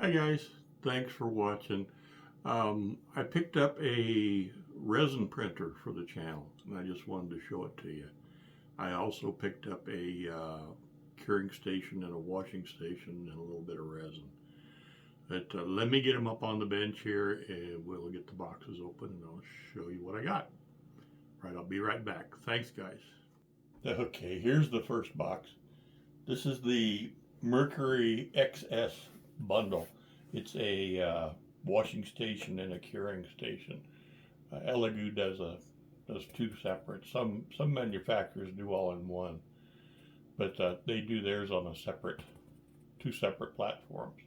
Hi guys, thanks for watching. I picked up a resin printer for the channel and I just wanted to show it to you. I also picked up a curing station and a washing station and a little bit of resin. But let me get them up on the bench here and we'll get the boxes open and I'll show you what I got. Right, I'll be right back. Thanks guys. Okay, here's the first box. This is the Mercury XS bundle. It's a washing station and a curing station. Elegoo does two separate. Some manufacturers do all in one, but they do theirs on two separate platforms.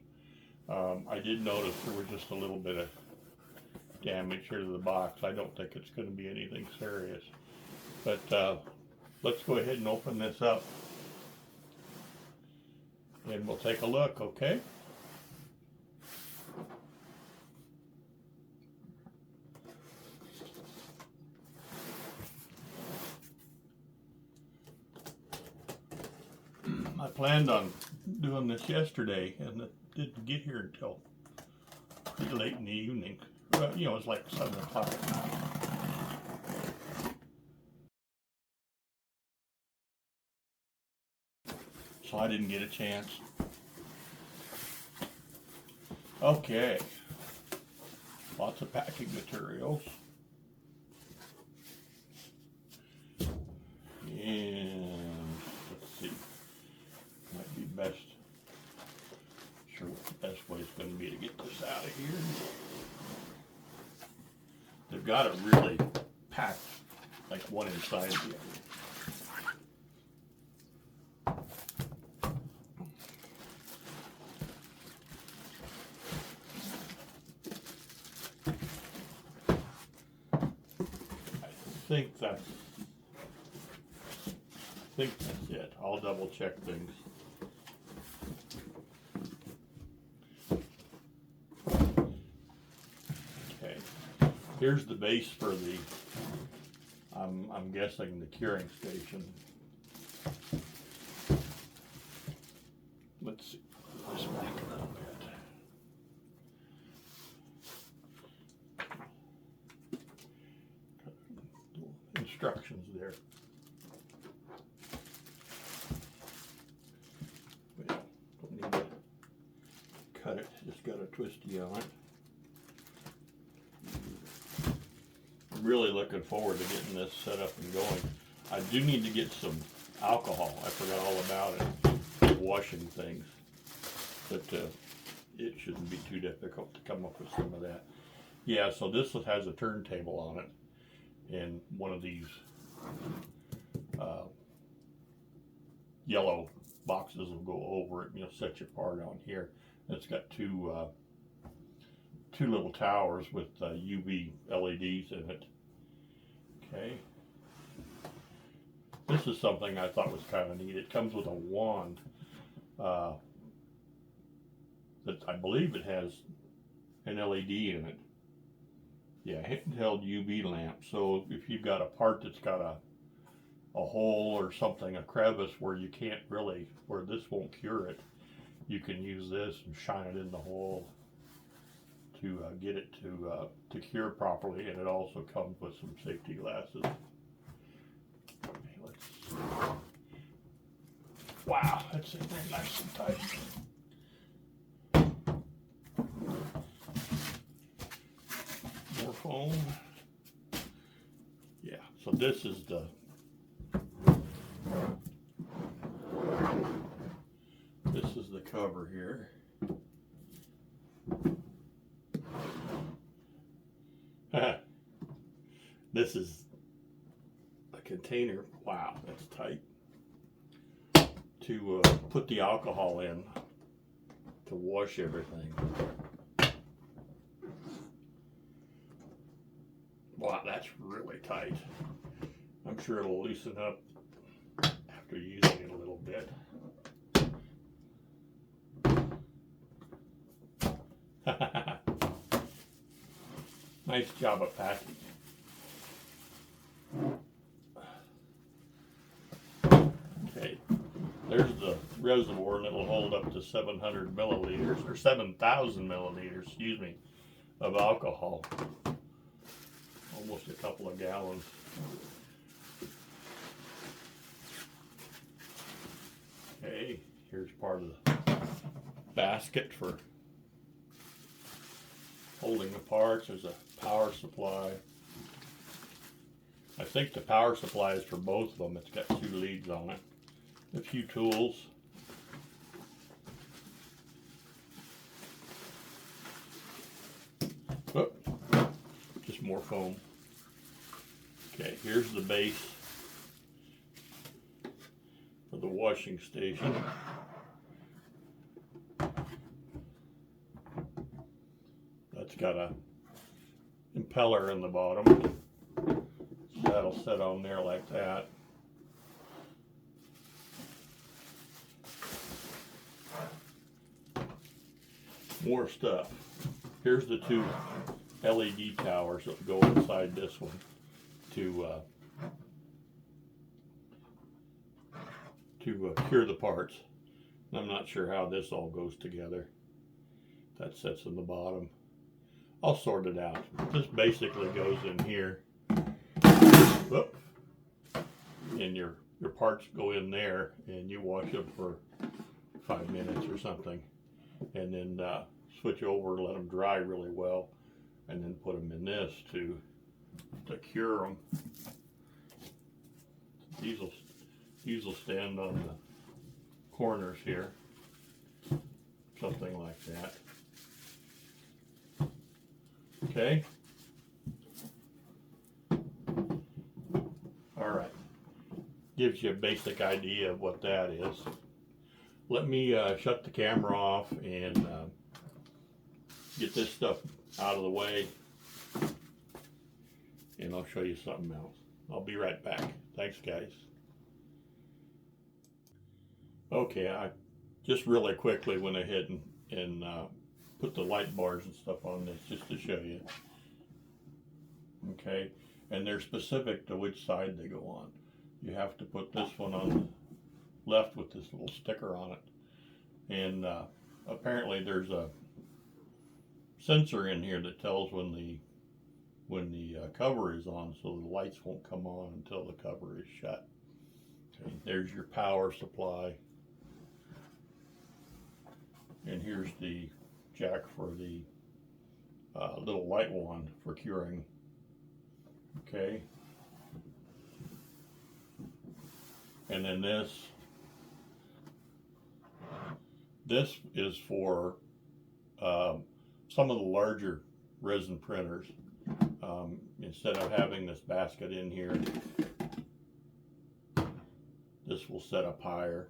I did notice there was just a little bit of damage here to the box. I don't think it's going to be anything serious, but let's go ahead and open this up and we'll take a look, okay? I planned on doing this yesterday and it didn't get here until pretty late in the evening. You know, it's like 7 o'clock at night. So I didn't get a chance. Okay. Lots of packing materials. And let's see. Might be best. Sure what the best way is going to be to get this out of here. They've got it really packed like one inside the other. I think that's it. I'll double check things. Okay, here's the base for the, I'm guessing the curing station. Let's see, let's back it up a bit. Instructions there. Well, don't need to cut it, just got a twisty on it. I'm really looking forward to getting this set up and going. I do need to get some alcohol. I forgot all about it. Washing things. But it shouldn't be too difficult to come up with some of that. Yeah, so this has a turntable on it. And one of these yellow boxes will go over it and you'll set your part on here. It's got two little towers with UV LEDs in it. Okay. This is something I thought was kind of neat. It comes with a wand that I believe it has an LED in it. Yeah, handheld UV lamp. So if you've got a part that's got a hole or something, a crevice where you can't really, where this won't cure it, you can use this and shine it in the hole to get it to cure properly. And it also comes with some safety glasses. Okay, let's. Wow, that's in there nice and tight. More foam. Yeah, so this is the cover here. This is a container. Wow, that's tight. To put the alcohol in to wash everything. Wow, that's really tight. I'm sure it'll loosen up after using it a little bit. Nice job of packing. Okay, there's the reservoir, and it'll hold up to 700 milliliters, or 7,000 milliliters, excuse me, of alcohol. Almost a couple of gallons. Okay, here's part of the basket for holding the parts. There's a power supply. I think the power supply is for both of them. It's got 2 leads on it. A few tools. Oh, just more foam. Okay, here's the base for the washing station. That's got a impeller in the bottom. That'll sit on there like that. More stuff. Here's the 2 LED towers that go inside this one to cure the parts. I'm not sure how this all goes together. That sits in the bottom. I'll sort it out. This basically goes in here. Whoop. And your parts go in there, and you wash them for 5 minutes or something, and then switch over, let them dry really well, and then put them in this to cure them. These will stand on the corners here, something like that. Okay. All right. Gives you a basic idea of what that is. Let me shut the camera off and get this stuff out of the way, and I'll show you something else. I'll be right back. Thanks, guys. Okay, I just really quickly went ahead and put the light bars and stuff on this just to show you. Okay, and they're specific to which side they go on. You have to put this one on the left with this little sticker on it, and apparently there's a sensor in here that tells when the cover is on, so the lights won't come on until the cover is shut. Okay, there's your power supply, and here's the jack for the little light wand for curing. Okay, and then this is for some of the larger resin printers. Instead of having this basket in here, this will set up higher,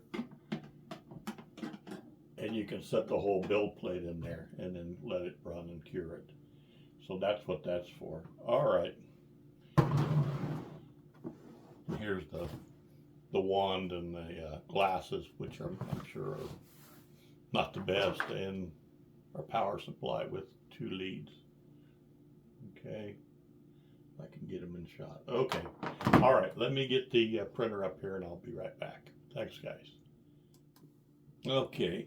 and you can set the whole build plate in there and then let it run and cure it. So that's what that's for. All right, here's the wand and the glasses, which I'm sure are not the best, and our power supply with 2 leads. Okay, I can get them in shot. Okay, all right, let me get the printer up here and I'll be right back. Thanks, guys. Okay,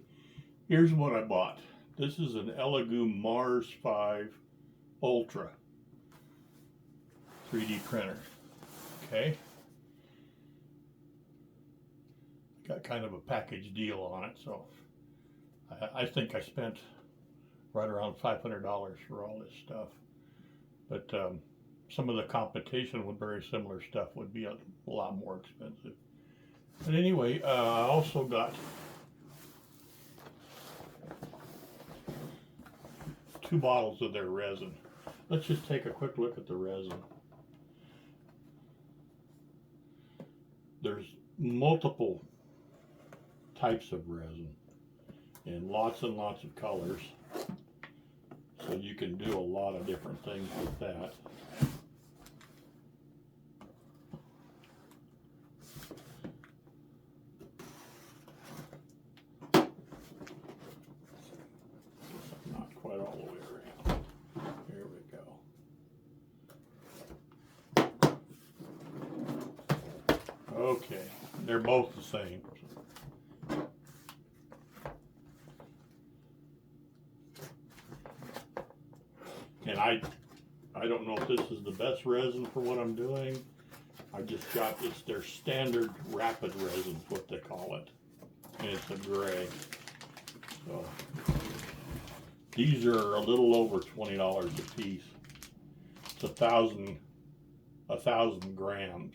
here's what I bought. This is an Elegoo Mars 5 Ultra 3D printer. Okay, got kind of a package deal on it, so I think I spent right around $500 for all this stuff. But some of the competition with very similar stuff would be a lot more expensive. But anyway, I also got 2 bottles of their resin. Let's just take a quick look at the resin. There's multiple types of resin and lots of colors. So you can do a lot of different things with that. Not quite all the way around. There we go. Okay, they're both the same. And I don't know if this is the best resin for what I'm doing. I just got, it's their standard rapid resin, is what they call it. And it's a gray. So these are a little over $20 a piece. It's 1,000 grams.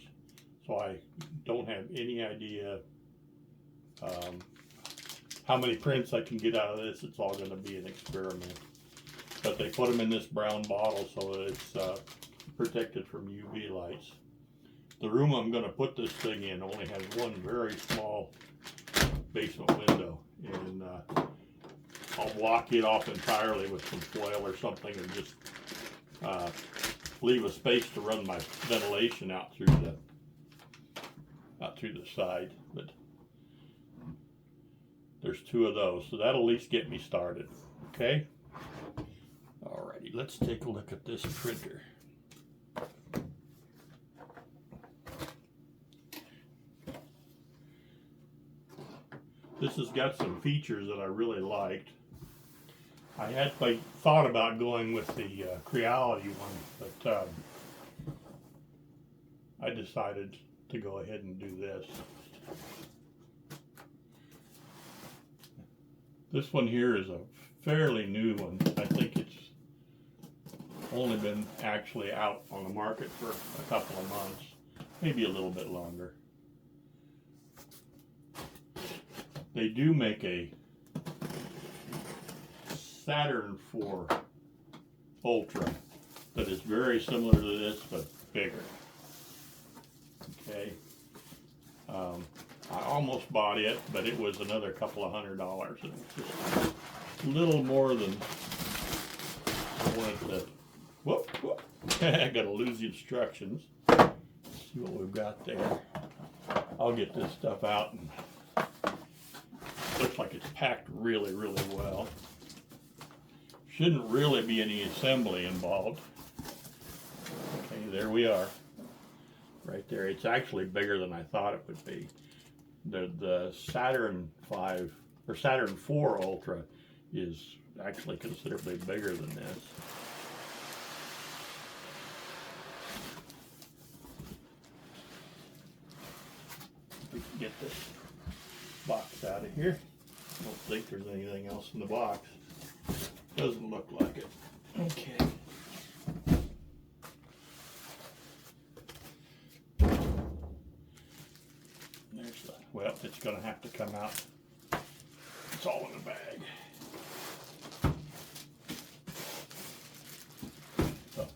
So I don't have any idea how many prints I can get out of this. It's all going to be an experiment. But they put them in this brown bottle so that it's protected from UV lights. The room I'm going to put this thing in only has one very small basement window, and I'll block it off entirely with some foil or something, and just leave a space to run my ventilation out through the side. But there's 2 of those, so that'll at least get me started. Okay. Alrighty, let's take a look at this printer. This has got some features that I really liked. I had thought about going with the Creality one, but I decided to go ahead and do this. This one here is a fairly new one. I think it's only been actually out on the market for a couple of months, maybe a little bit longer. They do make a Saturn IV Ultra that is very similar to this, but bigger. Okay. I almost bought it, but it was another couple of $100. It was just a little more than I wanted to. Whoop, whoop. I gotta lose the instructions. Let's see what we've got there. I'll get this stuff out, and looks like it's packed really, really well. Shouldn't really be any assembly involved. Okay, there we are. Right there. It's actually bigger than I thought it would be. The Saturn V or Saturn IV Ultra is actually considerably bigger than this. We can get this box out of here. I don't think there's anything else in the box. Doesn't look like it. Okay. There's the, well, it's going to have to come out. It's all in the bag. So,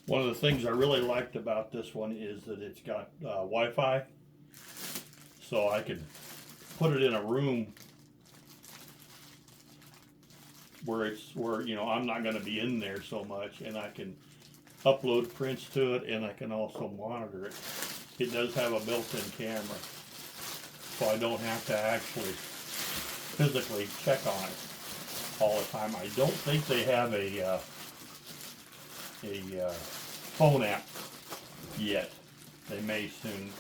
one of the things I really liked about this one is that it's got Wi-Fi. So I could put it in a room where you know, I'm not going to be in there so much, and I can upload prints to it, and I can also monitor it. It does have a built-in camera, so I don't have to actually physically check on it all the time. I don't think they have a phone app yet. They may soon.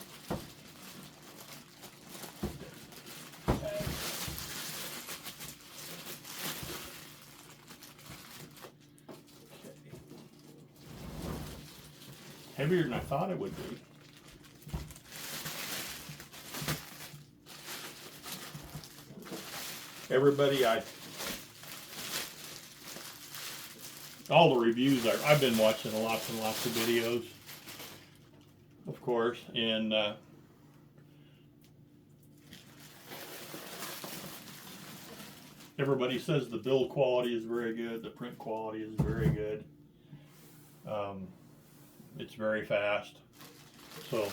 Heavier than I thought it would be. Everybody, all the reviews, I've been watching lots and lots of videos, of course, and everybody says the build quality is very good, the print quality is very good. It's very fast, so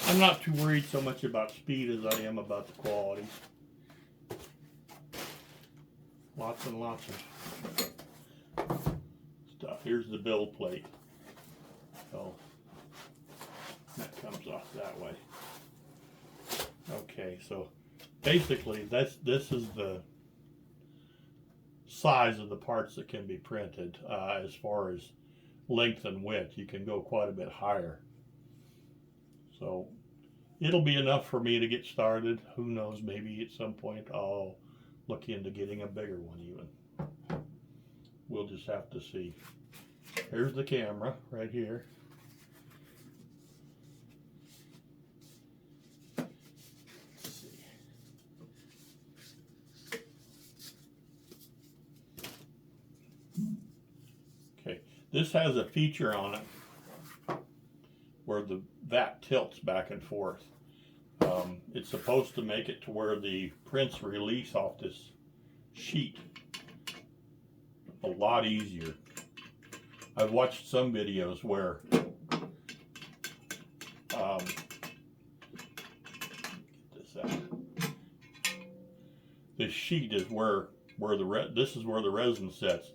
I'm not too worried so much about speed as I am about the quality. Lots and lots of stuff. Here's the build plate. So that comes off that way. Okay, so basically this is the size of the parts that can be printed. As far as length and width, you can go quite a bit higher. So it'll be enough for me to get started. Who knows, maybe at some point I'll look into getting a bigger one even. we'll just have to see. Here's the camera right here. Let's see. Okay, this has a feature on it where that tilts back and forth. It's supposed to make it to where the prints release off this sheet a lot easier. I've watched some videos where get this out. This sheet is where this is where the resin sets,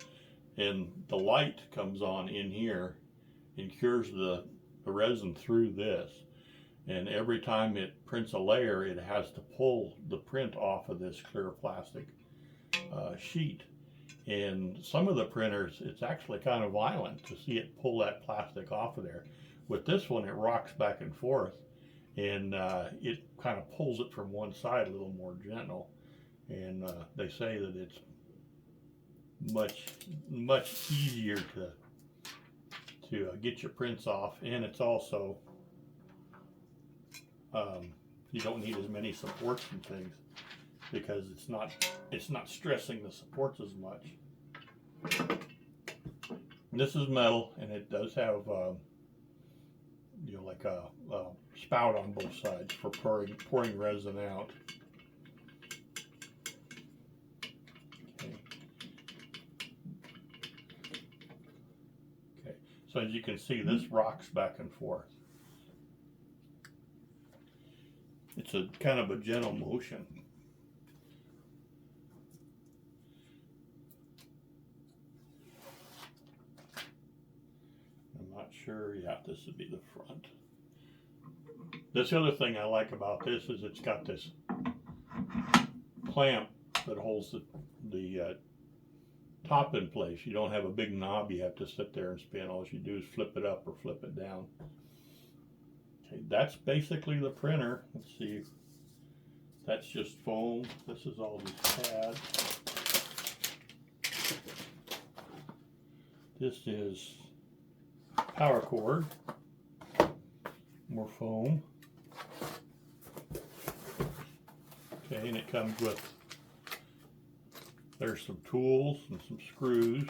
and the light comes on in here and cures the resin through this. And every time it prints a layer, it has to pull the print off of this clear plastic sheet. And some of the printers, it's actually kind of violent to see it pull that plastic off of there. With this one, it rocks back and forth, and it kind of pulls it from one side a little more gentle. And they say that it's much easier to get your prints off, and it's also you don't need as many supports and things because it's not stressing the supports as much. And this is metal, and it does have you know, like a spout on both sides for pouring resin out. Okay, so as you can see, this rocks back and forth. It's a kind of a gentle motion. I'm not sure. Yeah, this would be the front. This other thing I like about this is it's got this clamp that holds the top in place. You don't have a big knob you have to sit there and spin. All you do is flip it up or flip it down. Okay, that's basically the printer. Let's see. That's just foam. This is all these pads. This is power cord. More foam. Okay, and it comes with, there's some tools and some screws.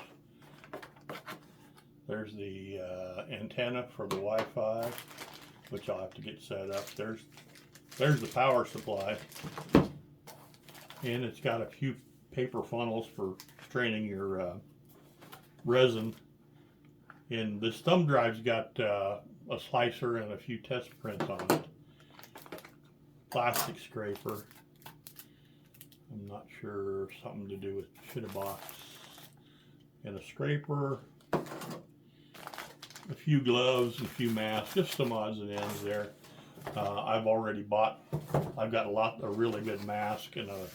There's the antenna for the Wi-Fi, which I'll have to get set up. There's the power supply, and it's got a few paper funnels for straining your resin. And this thumb drive's got a slicer and a few test prints on it. Plastic scraper. I'm not sure, something to do with shit box. And a scraper. A few gloves, a few masks, just some odds and ends there. I've already bought, I've got a really good mask and a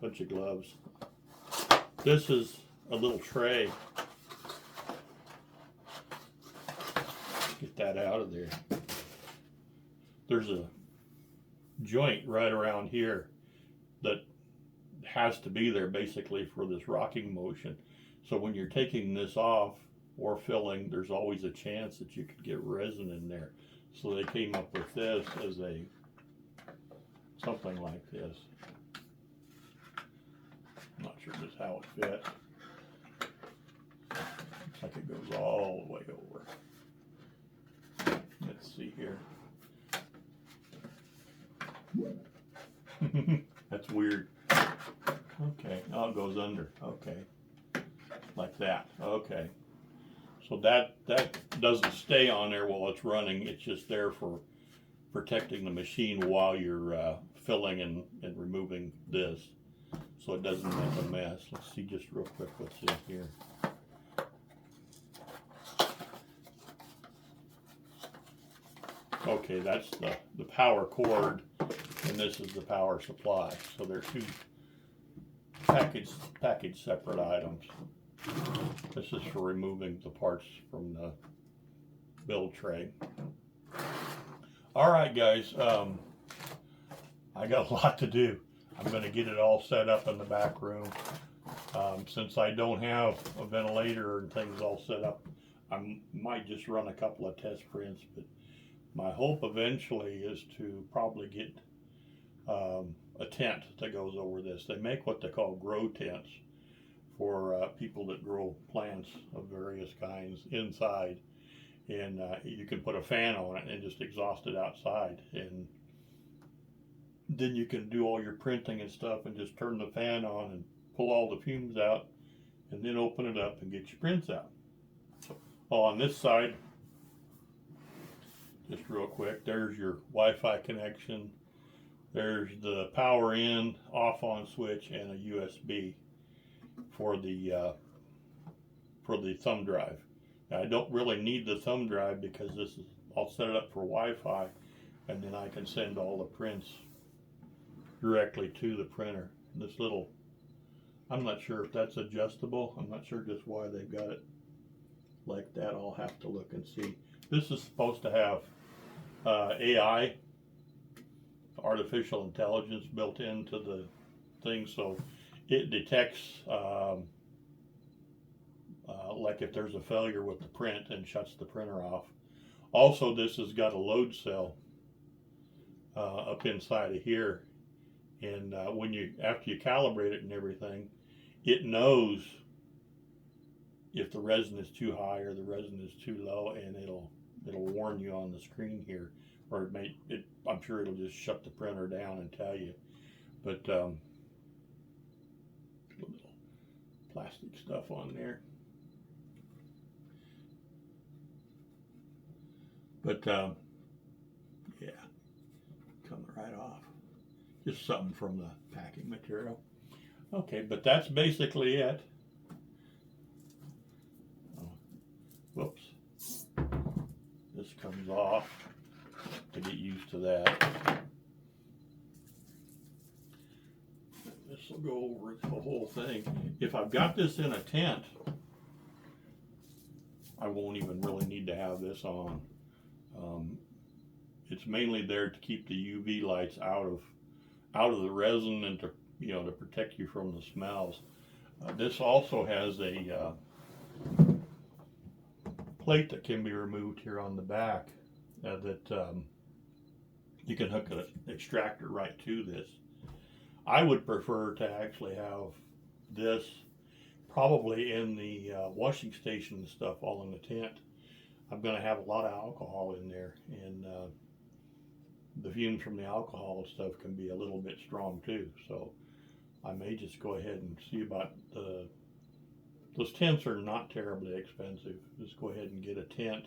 bunch of gloves. This is a little tray. Get that out of there. There's a joint right around here that has to be there basically for this rocking motion. So when you're taking this off or filling, there's always a chance that you could get resin in there. So they came up with this as something like this. I'm not sure just how it fits. Looks like it goes all the way over. Let's see here. That's weird. Okay, oh, it goes under. Okay, like that. Okay, so that doesn't stay on there while it's running. It's just there for protecting the machine while you're filling and removing this, so it doesn't make a mess. Let's see just real quick what's in here. Okay, that's the power cord, and this is the power supply. So they're two packaged separate items. This is for removing the parts from the build tray. All right, guys, I got a lot to do. I'm going to get it all set up in the back room. Since I don't have a ventilator and things all set up, I might just run a couple of test prints, but my hope eventually is to probably get a tent that goes over this. They make what they call grow tents for people that grow plants of various kinds inside, and you can put a fan on it and just exhaust it outside, and then you can do all your printing and stuff and just turn the fan on and pull all the fumes out, and then open it up and get your prints out. On this side, just real quick, there's your Wi-Fi connection. There's the power in, off on switch, and a USB for the thumb drive. Now, I don't really need the thumb drive because I'll set it up for Wi-Fi, and then I can send all the prints directly to the printer. This little, I'm not sure if that's adjustable. I'm not sure just why they've got it like that. I'll have to look and see. This is supposed to have AI, artificial intelligence, built into the thing, so it detects like if there's a failure with the print and shuts the printer off. Also, this has got a load cell up inside of here, and after you calibrate it and everything, it knows if the resin is too high or the resin is too low, and it'll warn you on the screen here, or I'm sure it'll just shut the printer down and tell you. But little plastic stuff on there. But yeah, coming right off. Just something from the packing material. Okay, but that's basically it. Oh, whoops. This comes off to get used to that. This will go over the whole thing. If I've got this in a tent, I won't even really need to have this on. It's mainly there to keep the UV lights out of the resin and to protect you from the smells. This also has a plate that can be removed here on the back that you can hook an extractor right to this. I would prefer to actually have this probably in the washing station and stuff all in the tent. I'm going to have a lot of alcohol in there, and the fumes from the alcohol and stuff can be a little bit strong too. So I may just go ahead and see about those tents are not terribly expensive. Just go ahead and get a tent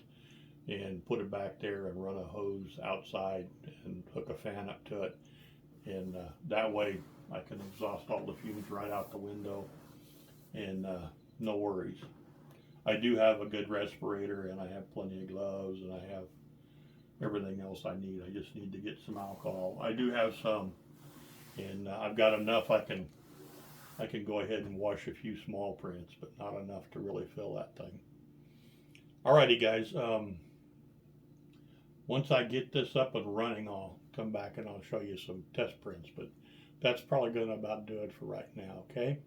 and put it back there and run a hose outside and hook a fan up to it, and that way I can exhaust all the fumes right out the window, and no worries. I do have a good respirator, and I have plenty of gloves, and I have everything else I need. I just need to get some alcohol. I do have some, and I've got enough I can go ahead and wash a few small prints, but not enough to really fill that thing. Alrighty guys, once I get this up and running, I'll come back and I'll show you some test prints, but that's probably going to about do it for right now, okay?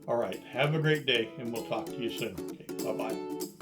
Alright, have a great day, and we'll talk to you soon. Okay, bye-bye.